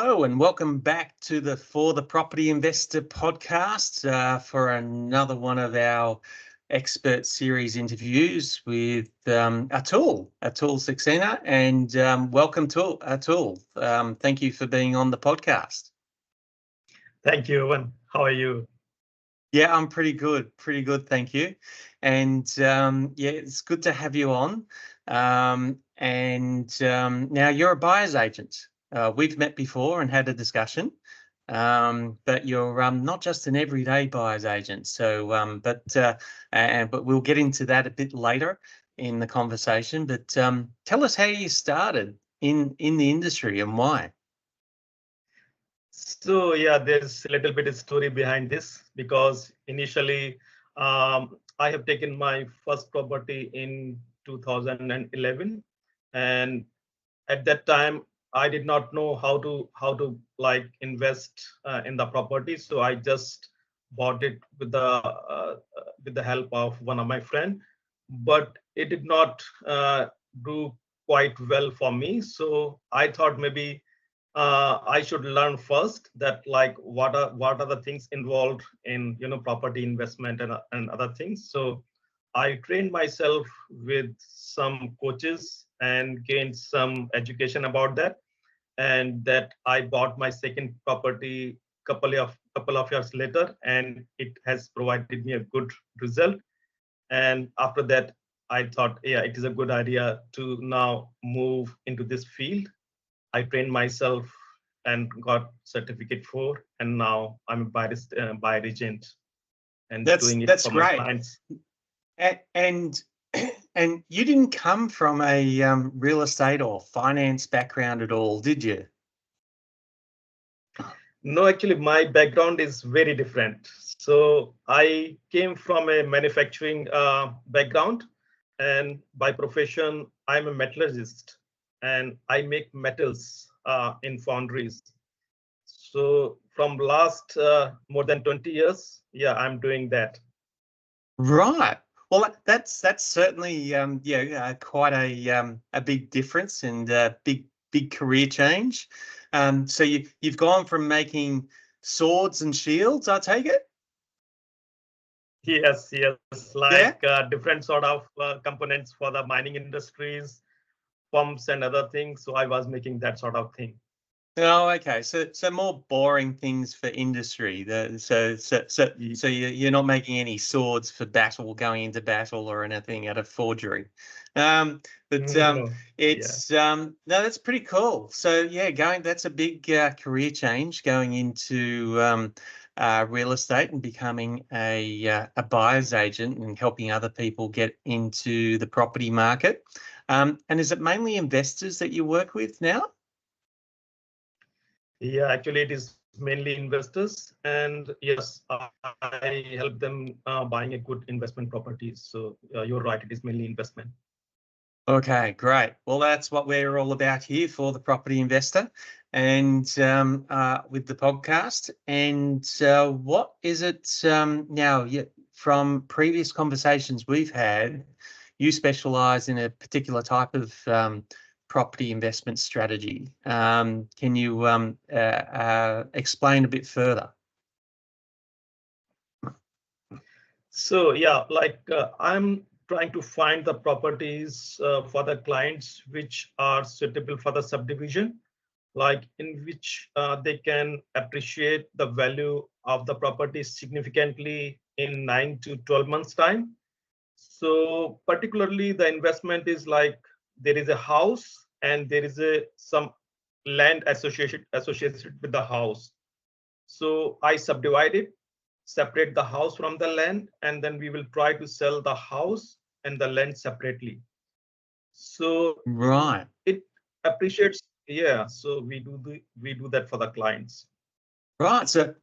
Hello and welcome back to the For the Property Investor podcast for another one of our expert series interviews with Atul Saxena, and welcome to Atul. Thank you for being on the podcast. Thank you, Owen. How are you? Yeah, I'm pretty good, thank you. And yeah, it's good to have you on. Now you're a buyer's agent. We've met before and had a discussion, but you're not just an everyday buyer's agent. So, but we'll get into that a bit later in the conversation. But tell us how you started in the industry and why. So yeah, there's a little bit of story behind this because initially I have taken my first property in 2011, and at that time I did not know how to like invest in the property, so I just bought it with the help of one of my friend, but it did not do quite well for me. So I thought maybe I should learn first that like what are the things involved in property investment and other things. So I trained myself with some coaches and gained some education about that, and that I bought my second property couple of years later, and it has provided me a good result. And after that, I thought, yeah, it is a good idea to now move into this field. I trained myself and got certificate for, and now I'm a buyer agent and doing it That's for my great. clients. And and you didn't come from a real estate or finance background at all, did you? No, actually, my background is very different. So I came from a manufacturing background, and by profession, I'm a metallurgist, and I make metals in foundries. So from last more than 20 years, yeah, I'm doing that. Right. Well, that's certainly quite a big difference and a big career change. So you've gone from making swords and shields, I take it? Yes, Yeah. like different sort of components for the mining industries, pumps and other things. So I was making that sort of thing. Oh, okay. So more boring things for industry. So you're not making any swords for battle, going into battle or anything at a forgery. But No, yeah. it's no, that's pretty cool. So yeah, that's a big career change, going into real estate and becoming a buyer's agent and helping other people get into the property market. And is it mainly investors that you work with now? Yeah, actually, it is mainly investors, and yes, I help them buying a good investment properties. So you're right, it is mainly investment. Okay, great. Well, that's what we're all about here for the property investor, and with the podcast. And what is it now? From previous conversations we've had, you specialise in a particular type of property investment strategy. Can you explain a bit further? So yeah, like I'm trying to find the properties for the clients which are suitable for the subdivision, like in which they can appreciate the value of the property significantly in 9 to 12 months time. So particularly the investment is like there is a house and there is some land associated with the house. So I subdivide it, separate the house from the land, and then we will try to sell the house and the land separately. So Right. it appreciates. Yeah. So we do that for the clients. Right. So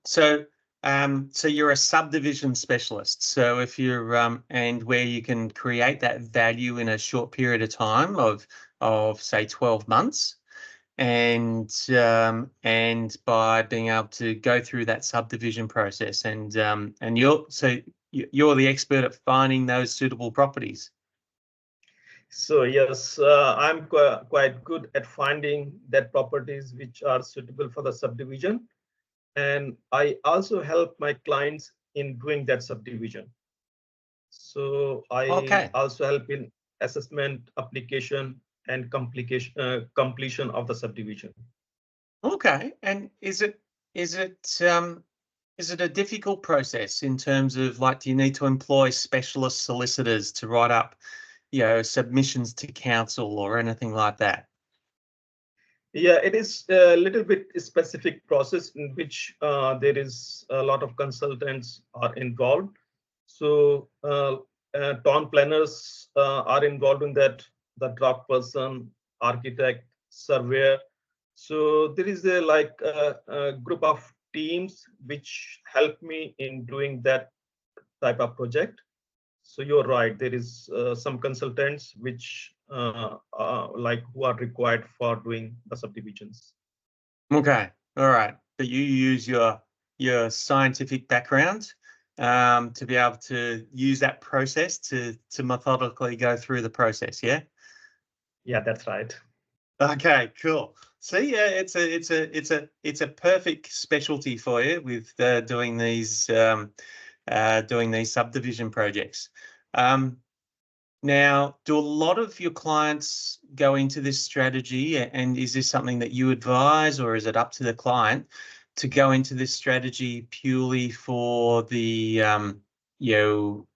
you're a subdivision specialist. So if you're and where you can create that value in a short period of time of say 12 months, and by being able to go through that subdivision process, and you're the expert at finding those suitable properties. So yes, I'm quite good at finding that properties which are suitable for the subdivision, and I also help my clients in doing that subdivision. So I Okay. also help in assessment, application, and completion of the subdivision. Okay. And is it a difficult process in terms of, like, do you need to employ specialist solicitors to write up, submissions to council or anything like that? Yeah, it is a little bit specific process in which there is a lot of consultants are involved. So town planners are involved in that, the draft person, architect, surveyor. So there is a group of teams which help me in doing that type of project. So you're right. There is some consultants which like who are required for doing the subdivisions. Okay. All right. But you use your scientific background to be able to use that process to methodically go through the process. Yeah. Yeah, that's right. Okay, cool. See, yeah, it's a perfect specialty for you with doing these subdivision projects. Um, Now, do a lot of your clients go into this strategy, and is this something that you advise, or is it up to the client to go into this strategy purely for the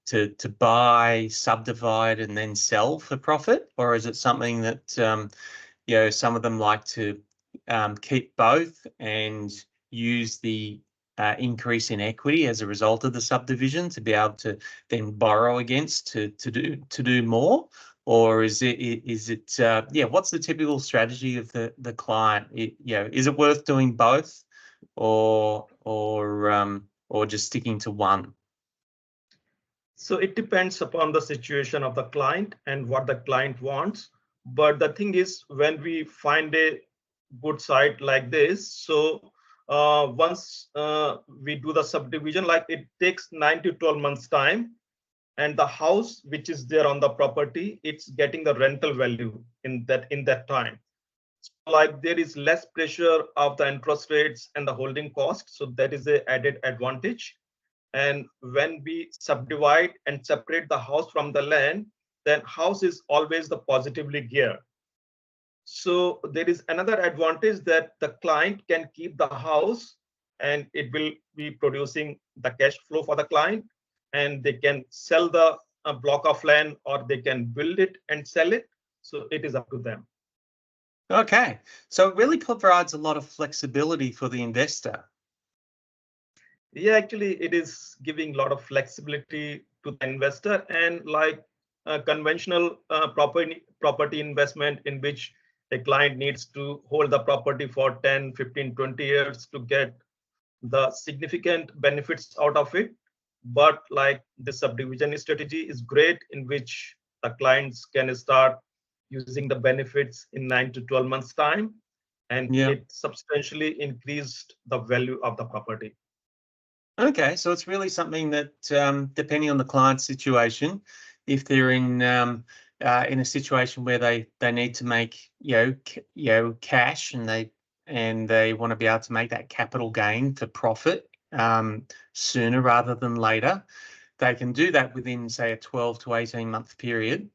to buy, subdivide, and then sell for profit, or is it something that some of them like to keep both and use the increase in equity as a result of the subdivision to be able to then borrow against to do more? Or is it what's the typical strategy of the client? Is it worth doing both, or just sticking to one? So it depends upon the situation of the client and what the client wants. But the thing is, when we find a good site like this, so once we do the subdivision, like it takes 9 to 12 months time, and the house which is there on the property, it's getting the rental value in that time. Like there is less pressure of the interest rates and the holding cost, so that is a added advantage. And when we subdivide and separate the house from the land, then house is always the positively geared. So there is another advantage that the client can keep the house and it will be producing the cash flow for the client, and they can sell the block of land, or they can build it and sell it. So it is up to them. Okay, so it really provides a lot of flexibility for the investor. Yeah, actually, it is giving a lot of flexibility to the investor, and like conventional property investment in which a client needs to hold the property for 10, 15, 20 years to get the significant benefits out of it. But like the subdivision strategy is great, in which the clients can start using the benefits in 9 to 12 months time, and Yeah. it substantially increased the value of the property. Okay, so it's really something that, depending on the client's situation, if they're in a situation where they need to make cash, and they want to be able to make that capital gain for profit sooner rather than later, they can do that within, say, a 12 to 18-month period,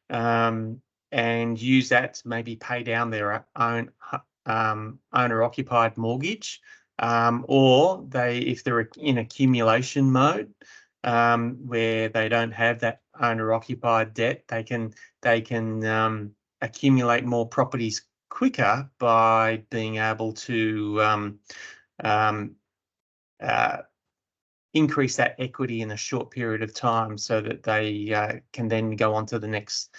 um, and use that to maybe pay down their own owner-occupied mortgage, or if they're in accumulation mode, where they don't have that owner-occupied debt, they can accumulate more properties quicker by being able to um, uh, increase that equity in a short period of time, so that they can then go on to the next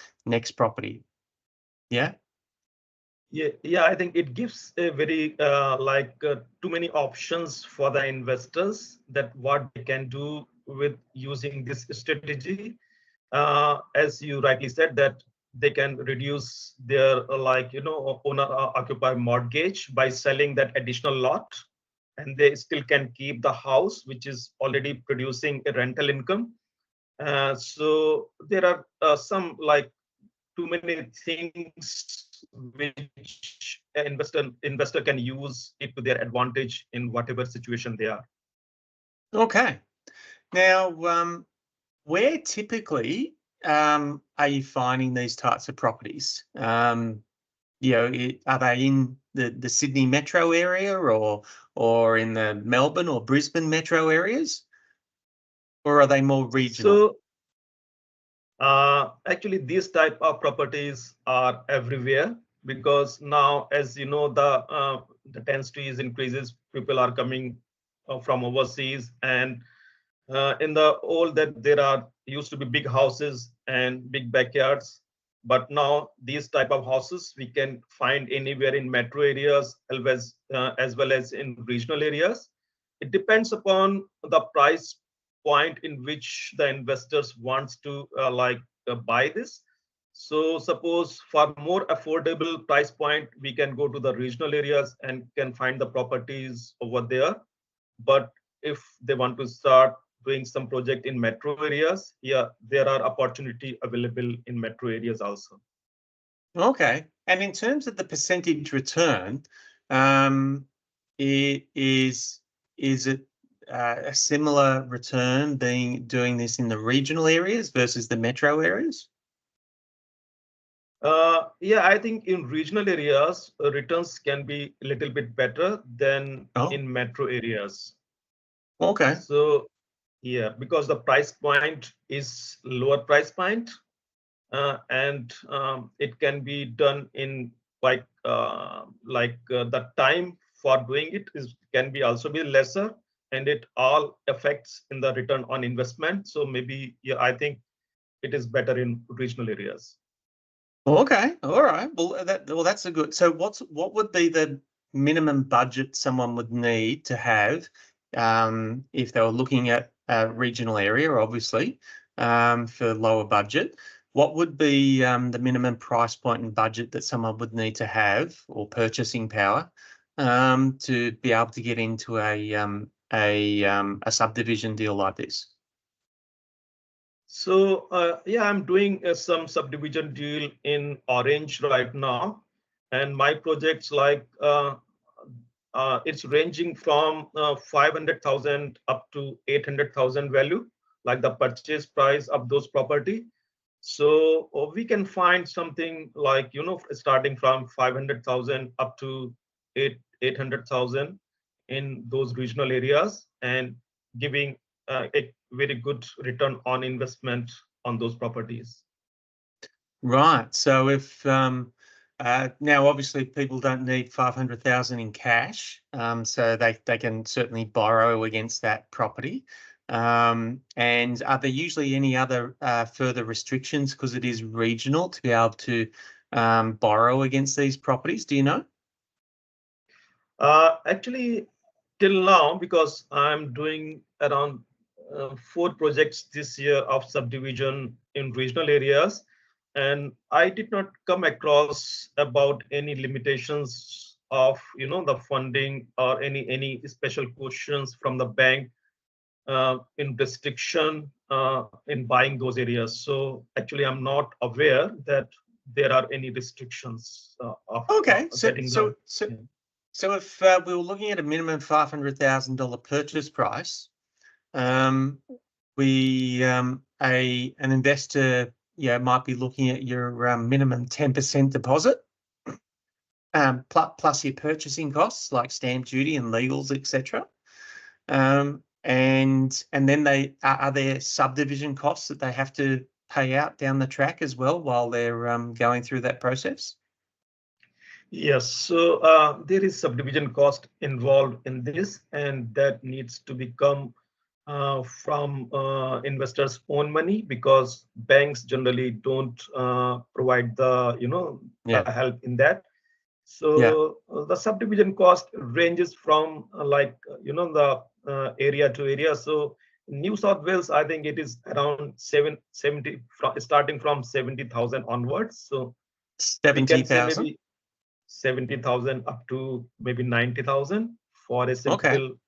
property. Yeah. Yeah, I think it gives a very too many options for the investors that what they can do with using this strategy. As you rightly said, that they can reduce their owner occupied mortgage by selling that additional lot, and they still can keep the house which is already producing a rental income. So there are some like too many things which an investor can use it to their advantage in whatever situation they are. Okay. Now, where typically are you finding these types of properties? Are they in the Sydney metro area or in the Melbourne or Brisbane metro areas, or are they more regional? So actually, these type of properties are everywhere because now, as you know, the density increases. People are coming from overseas, and in the old that there are used to be big houses and big backyards, but now these type of houses we can find anywhere in metro areas as well as in regional areas. It depends upon the price point in which the investors wants to buy this. So suppose for more affordable price point we can go to the regional areas and can find the properties over there. But if they want to start doing some project in metro areas, yeah, there are opportunity available in metro areas also. Okay. And in terms of the percentage return, is it a similar return doing this in the regional areas versus the metro areas? Yeah, I think in regional areas, returns can be a little bit better than Oh, in metro areas. okay. So yeah, because the price point is lower price point, and it can be done in the time for doing it is can be also be lesser, and it all affects in the return on investment. So maybe yeah, I think it is better in regional areas. Okay. All right. That's a good. So what would be the minimum budget someone would need to have if they were looking at a regional area, obviously, for lower budget? What would be the minimum price point and budget that someone would need to have, or purchasing power, to be able to get into a subdivision deal like this? So yeah, I'm doing some subdivision deal in Orange right now, and my projects it's ranging from 500,000 up to 800,000 value, like the purchase price of those property. So we can find something like starting from 500,000 up to 800,000 in those regional areas, and giving a very good return on investment on those properties. Right. So if now obviously people don't need 500,000 in cash, so they can certainly borrow against that property. And are there usually any other further restrictions because it is regional to be able to borrow against these properties? Do you know? Actually, till now, because I'm doing around 4 projects this year of subdivision in regional areas, and I did not come across about any limitations of the funding or any special questions from the bank in restriction in buying those areas. So actually, I'm not aware that there are any restrictions of Okay. getting the. So if we were looking at a minimum $500,000 purchase price, an investor might be looking at your minimum 10% deposit, plus your purchasing costs like stamp duty and legals, etc. And then are there subdivision costs that they have to pay out down the track as well while they're going through that process? Yes, so there is subdivision cost involved in this, and that needs to become from investors' own money, because banks generally don't provide the Yeah, help in that. yeah. So the subdivision cost ranges from the area to area. So in New South Wales, I think it is around 70 starting from 70,000 onwards. So we can say 70,000. maybe 70,000 up to maybe 90,000 for a Okay. simple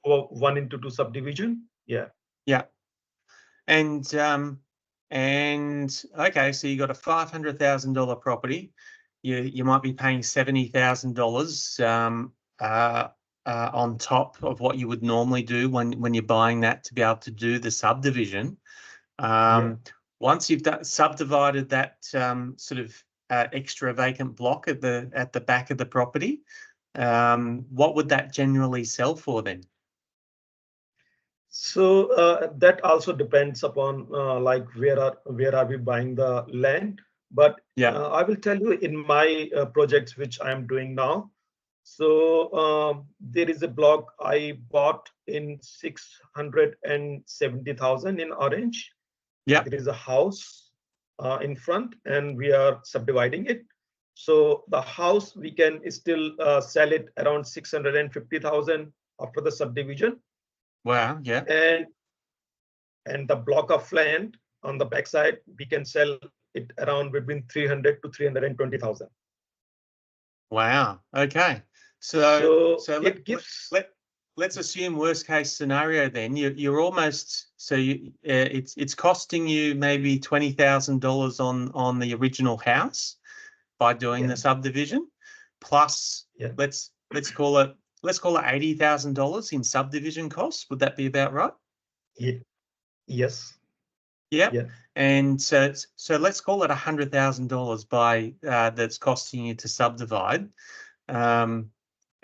1 into 2 subdivision. Yeah. Yeah. And And okay, so you got a $500,000 property. You might be paying $70,000 on top of what you would normally do when you're buying that to be able to do the subdivision. Once you've subdivided that sort of extra vacant block at the back of the property, what would that generally sell for then? So that also depends upon like where are we buying the land. But I will tell you in my projects which I am doing now. So there is a block I bought in 670,000 in Orange. Yeah. There is a house in front, and we are subdividing it. So the house we can still sell it around 650,000 after the subdivision. Wow. Yeah. And the block of land on the backside, we can sell it around between 300 to 320,000. Wow. Okay. So it gives. Let's assume worst case scenario. Then you're almost it's costing you maybe $20,000 on the original house by doing the subdivision, plus let's call it $80,000 in subdivision costs. Would that be about right? Yes. Yeah. And so let's call it $100,000 by that's costing you to subdivide.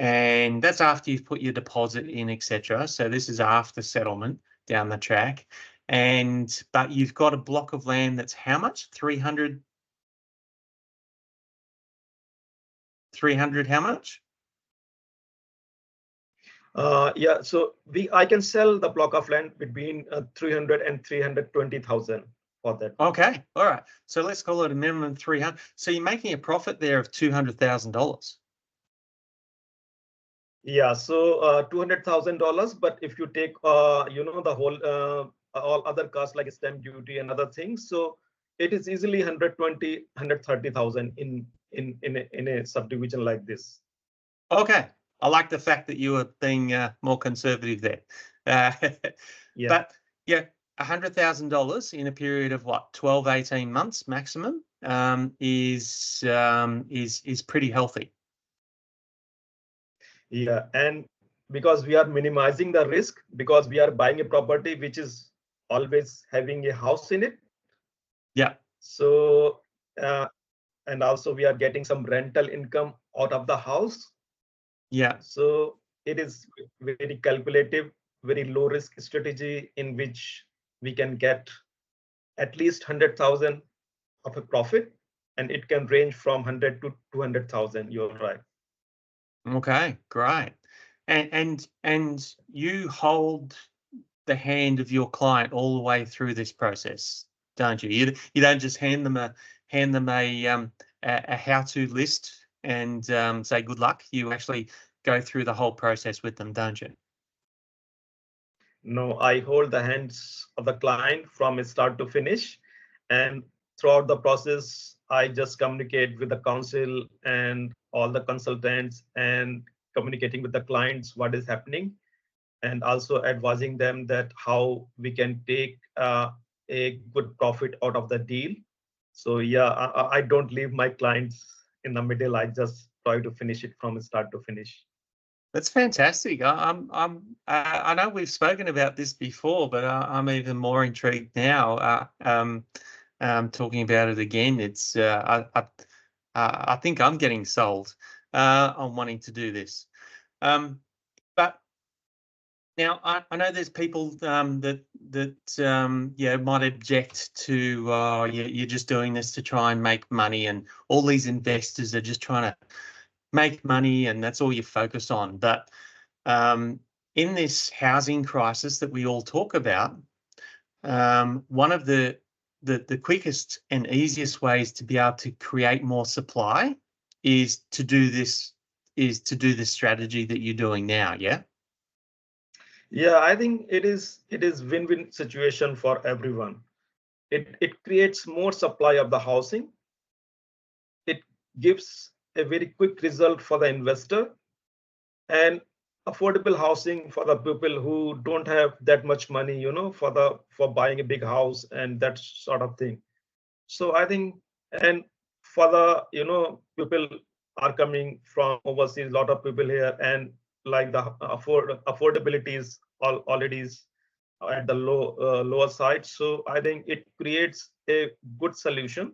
And that's after you've put your deposit in, etc. So this is after settlement down the track. But you've got a block of land that's how much? 300 how much? So I can sell the block of land between 300 and 320,000 for that. Okay, all right. So let's call it a minimum 300. So you're making a profit there of $200,000. Yeah, so $200,000. But if you take the whole all other costs like stamp duty and other things, so it is easily 120, 130,000 in a subdivision like this. Okay, I like the fact that you were being more conservative there. But yeah, $100,000 in a period of what, 12, 18 months maximum is pretty healthy. Yeah, and because we are minimizing the risk, because we are buying a property which is always having a house in it. Yeah. So and also we are getting some rental income out of the house. Yeah. So it is very calculative, very low risk strategy in which we can get at least 100,000 of a profit, and it can range from 100 to 200,000. You're right. Okay, great. And you hold the hand of your client all the way through this process, don't you? You don't just hand them a how-to list and say good luck. You actually go through the whole process with them, don't you? No, I hold the hands of the client from start to finish, and throughout the process, I just communicate with the council and all the consultants and communicating with the clients what is happening, and also advising them that how we can take a good profit out of the deal. So yeah, I don't leave my clients in the middle. I just try to finish it from start to finish. That's fantastic. I know we've spoken about this before, but I'm even more intrigued now. Talking about it again, it's I think I'm getting sold on wanting to do this. But now I know there's people that might object to you're just doing this to try and make money, and all these investors are just trying to make money and that's all you focus on. But in this housing crisis that we all talk about, one of the quickest and easiest ways to be able to create more supply is to do this strategy that you're doing now. Yeah, I think it is win-win situation for everyone. It creates more supply of the housing. It gives a very quick result for the investor, and affordable housing for the people who don't have that much money, for buying a big house and that sort of thing. So I think, and for the, people are coming from overseas, a lot of people here, and like the affordability is already is at the lower side. So I think it creates a good solution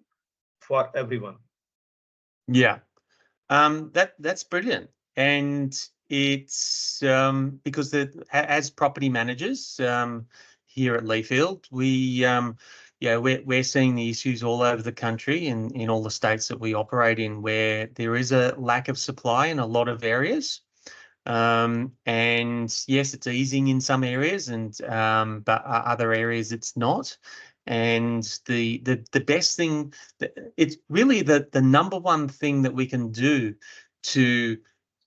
for everyone. Yeah. That's brilliant, and it's because as property managers here at Leafield, we're seeing the issues all over the country and in all the states that we operate in, where there is a lack of supply in a lot of areas. And yes, it's easing in some areas, and but other areas it's not. And the best thing, it's really the number one thing that we can do to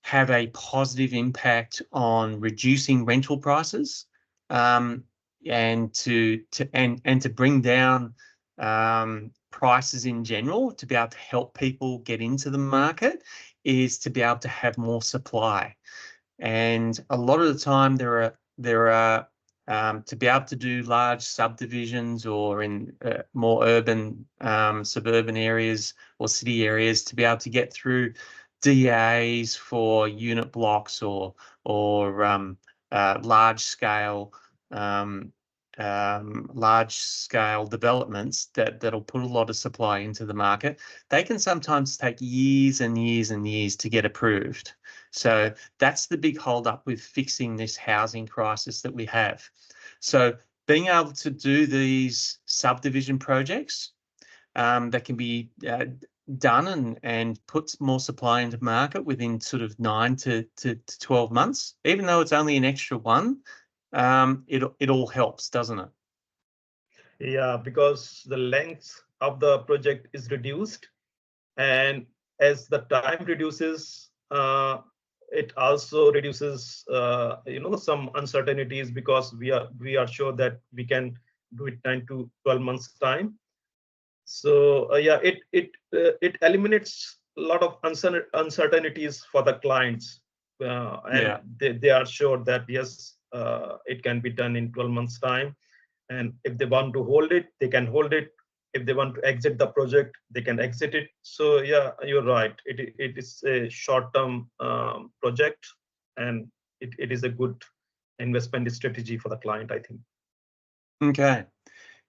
have a positive impact on reducing rental prices, and to bring down prices in general, to be able to help people get into the market, is to be able to have more supply. And a lot of the time there are to be able to do large subdivisions, or in more urban suburban areas or city areas, to be able to get through DAs for unit blocks, or um, large scale developments that'll put a lot of supply into the market. They can sometimes take years and years and years to get approved. So that's the big holdup with fixing this housing crisis that we have. So being able to do these subdivision projects that can be done and puts more supply into market within sort of 9 to 12 months, even though it's only an extra one, it all helps, doesn't it? Yeah, because the length of the project is reduced, and as the time reduces, it also reduces some uncertainties, because we are sure that we can do it 9 to 12 months time. So yeah, it eliminates a lot of uncertainties for the clients, and Yeah. they are sure that yes, it can be done in 12 months time, and if they want to hold it, they can hold it. If they want to exit the project, they can exit it. So yeah, you're right, it is a short-term project, and it is a good investment strategy for the client, I think. Okay.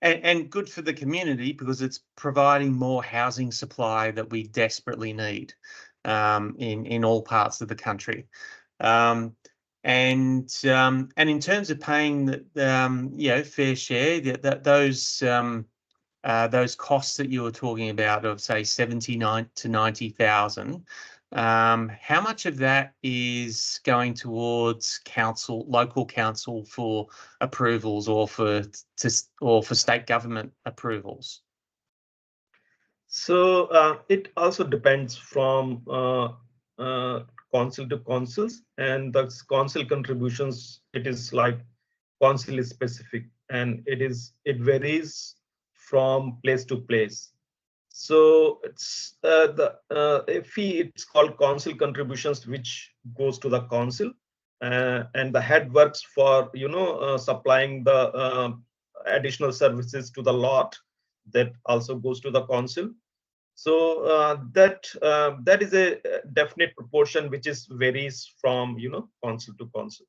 And good for the community, because it's providing more housing supply that we desperately need in all parts of the country. And in terms of paying fair share, those costs that you were talking about of, say, 79 to 90,000, how much of that is going towards local council for approvals, or for state government approvals? So it also depends from council to councils, and the council contributions, it is like council is specific, and it varies from place to place. So it's the a fee, it's called council contributions, which goes to the council, and the head works for supplying the additional services to the lot, that also goes to the council. So that is a definite proportion, which is varies from council to council.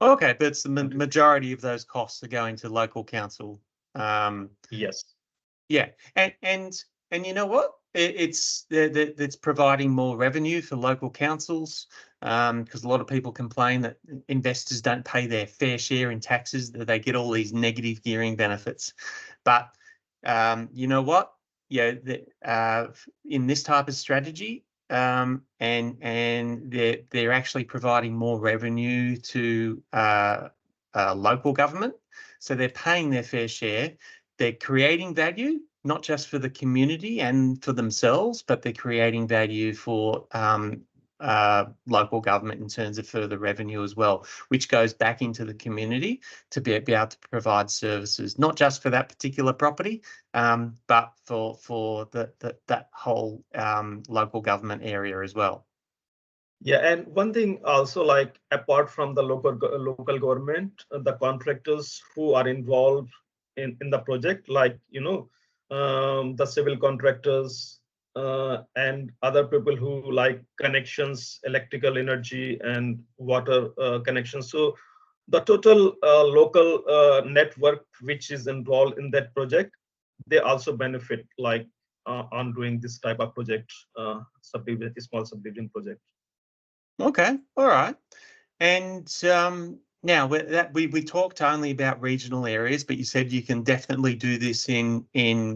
Okay, but it's the majority of those costs are going to local council. Yes. Yeah, and you know what? It's providing more revenue for local councils, because a lot of people complain that investors don't pay their fair share in taxes, that they get all these negative gearing benefits. But you know what? Yeah, in this type of strategy, and they're actually providing more revenue to local government, so they're paying their fair share. They're creating value, not just for the community and for themselves, but they're creating value for local government in terms of further revenue as well, which goes back into the community to be able to provide services, not just for that particular property, but for that whole local government area as well. Yeah, and one thing also, like apart from the local government, the contractors who are involved in the project, like the civil contractors and other people who like connections, electrical energy and water connections. So the total local network which is involved in that project, they also benefit like on doing this type of project, subdivision, small subdivision project. Okay, all right. And now we talked only about regional areas, but you said you can definitely do this in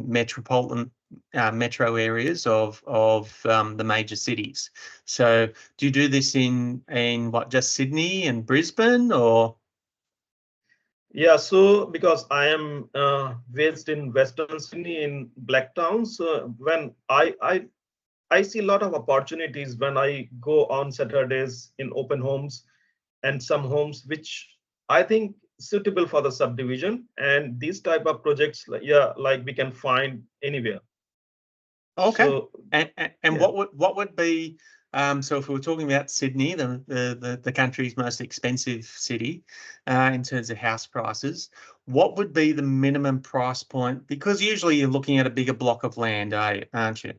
metropolitan metro areas of the major cities. So do you do this in what, just Sydney and Brisbane, or? Yeah, so because I am based in Western Sydney in Blacktown, so when I see a lot of opportunities when I go on Saturdays in open homes and some homes which I think suitable for the subdivision, and these type of projects, yeah, like we can find anywhere. Okay. So And yeah, what would be, so if we were talking about Sydney, the country's most expensive city, in terms of house prices, what would be the minimum price point? Because usually you're looking at a bigger block of land, aren't you?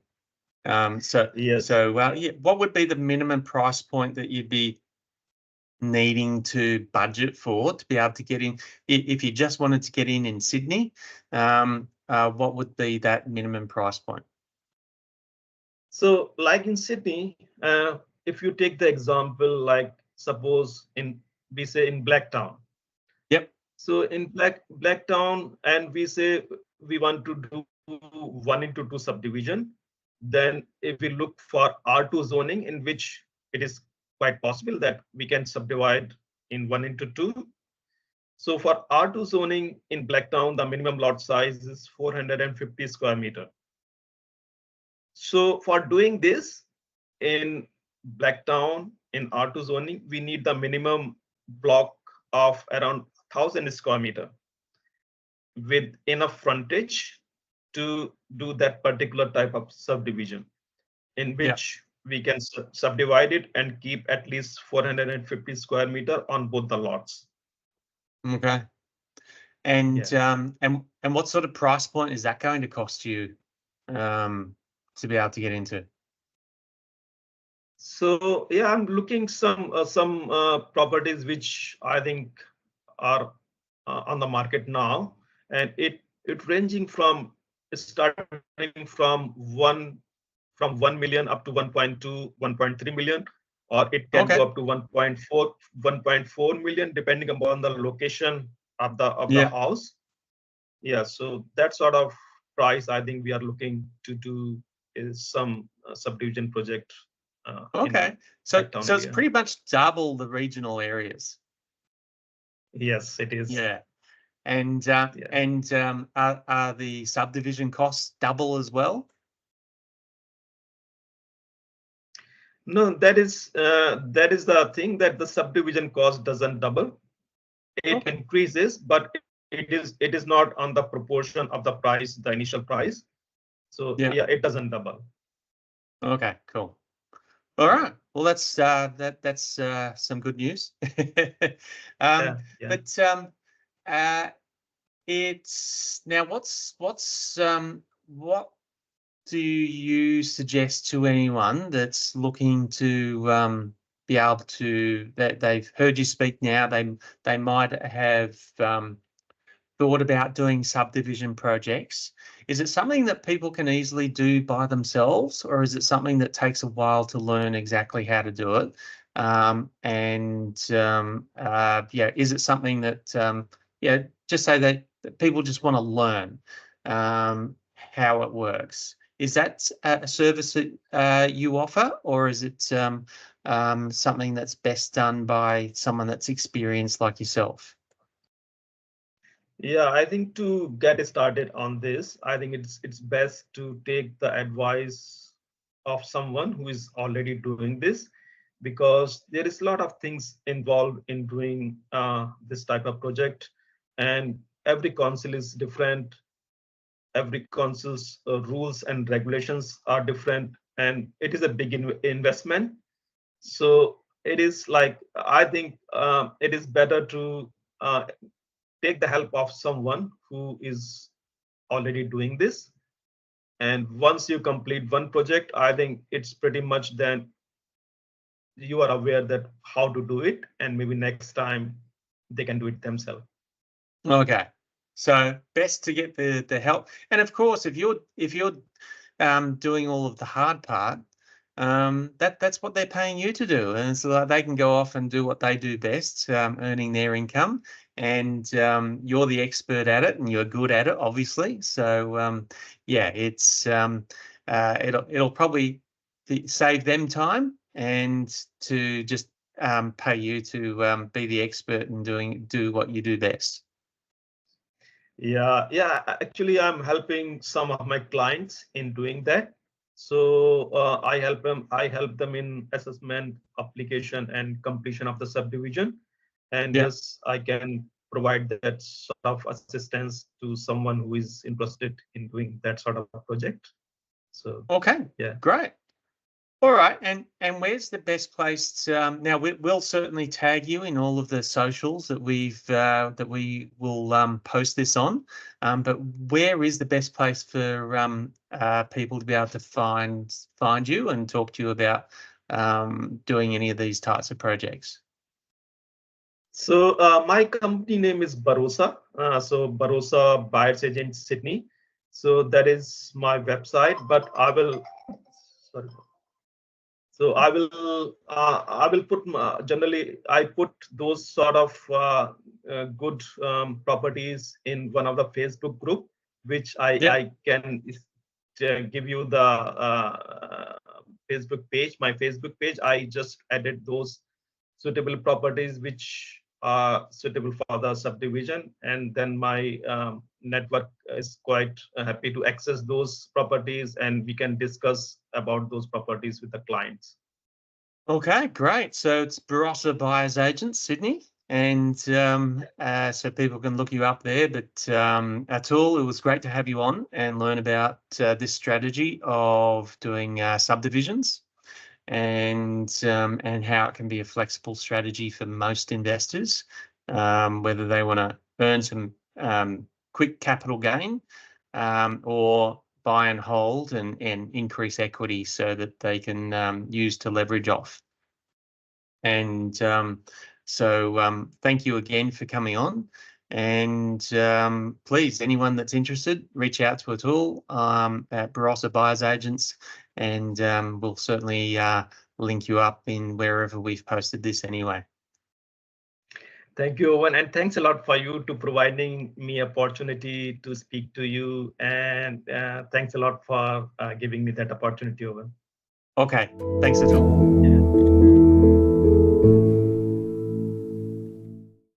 yes. Yeah, what would be the minimum price point that you'd be needing to budget for to be able to get in? If you just wanted to get in Sydney, what would be that minimum price point? So like in Sydney, if you take the example, like suppose in we say in Blacktown. Yep. So in Blacktown, and we say we want to do 1:2 subdivision, then if we look for R2 zoning, in which it is quite possible that we can subdivide in 1:2. So for R2 zoning in Blacktown, the minimum lot size is 450 square meter. So for doing this in Blacktown in R2 zoning, we need the minimum block of around 1,000 square meter with enough frontage to do that particular type of subdivision, in Yeah. which we can subdivide it and keep at least 450 square meter on both the lots. Okay. And Yeah. and what sort of price point is that going to cost you, to be able to get into? So yeah, I'm looking some properties which I think are on the market now, and it ranging from starting from 1 million up to 1.2, 1.3 million, or it can go Okay. up to 1.4 million depending upon the location of the Yeah. house. Yeah, so that sort of price I think we are looking to do is some subdivision project in Okay. Blacktown So it's area. pretty much double the regional areas. Yes, it is. Yeah. And Yeah. are the subdivision costs double as well? No, that is the thing, that the subdivision cost doesn't double. It Okay. increases, but it is not on the proportion of the price, the initial price. So Yeah. yeah, it doesn't double. Okay, cool. All Yeah. right. Well, that's some good news. Um, Yeah. but uh, it's now what do you suggest to anyone that's looking to be able to, that they've heard you speak now, they might have thought about doing subdivision projects? Is it something that people can easily do by themselves, or is it something that takes a while to learn exactly how to do it? Yeah, is it something that, yeah, just say that people just want to learn how it works? Is that a service that you offer, or is it something that's best done by someone that's experienced like yourself? Yeah, I think to get started on this, I think it's best to take the advice of someone who is already doing this, because there is a lot of things involved in doing this type of project, and every council is different. Every council's rules and regulations are different, and it is a big investment. So it is like, I think it is better to take the help of someone who is already doing this. And once you complete one project, I think it's pretty much then you are aware that how to do it, and maybe next time they can do it themselves. Okay, so best to get the help, and of course, if you're doing all of the hard part, that's what they're paying you to do, and so that they can go off and do what they do best, earning their income, and you're the expert at it, and you're good at it, obviously. So yeah, it'll probably save them time and to just pay you to be the expert and do what you do best. Yeah. Actually, I'm helping some of my clients in doing that. So I help them in assessment, application, and completion of the subdivision. And Yeah. yes, I can provide that sort of assistance to someone who is interested in doing that sort of project. So Okay. yeah. Great. All right, and where's the best place to, now we'll certainly tag you in all of the socials that we will post this on, but where is the best place for people to be able to find you and talk to you about doing any of these types of projects? So my company name is Barosa. So Barosa Buyers Agent Sydney. So that is my website. But I will, sorry. So I will put generally I put those sort of good properties in one of the Facebook group, which Yeah. I can give you the Facebook page. My Facebook page. I just added those suitable properties which are suitable for the subdivision, and then my network is quite happy to access those properties, and we can discuss about those properties with the clients. Okay, great. So it's Barossa Buyers Agents, Sydney, and so people can look you up there. But Atul, it was great to have you on and learn about this strategy of doing subdivisions and how it can be a flexible strategy for most investors, whether they want to earn some quick capital gain or buy and hold and increase equity so that they can use to leverage off. And thank you again for coming on. And please, anyone that's interested, reach out to Atul at Barossa Buyers Agents, and we'll certainly link you up in wherever we've posted this anyway. Thank you, Owen, and thanks a lot for you to providing me opportunity to speak to you, and thanks a lot for giving me that opportunity, Owen. Okay, thanks Atul. Yeah.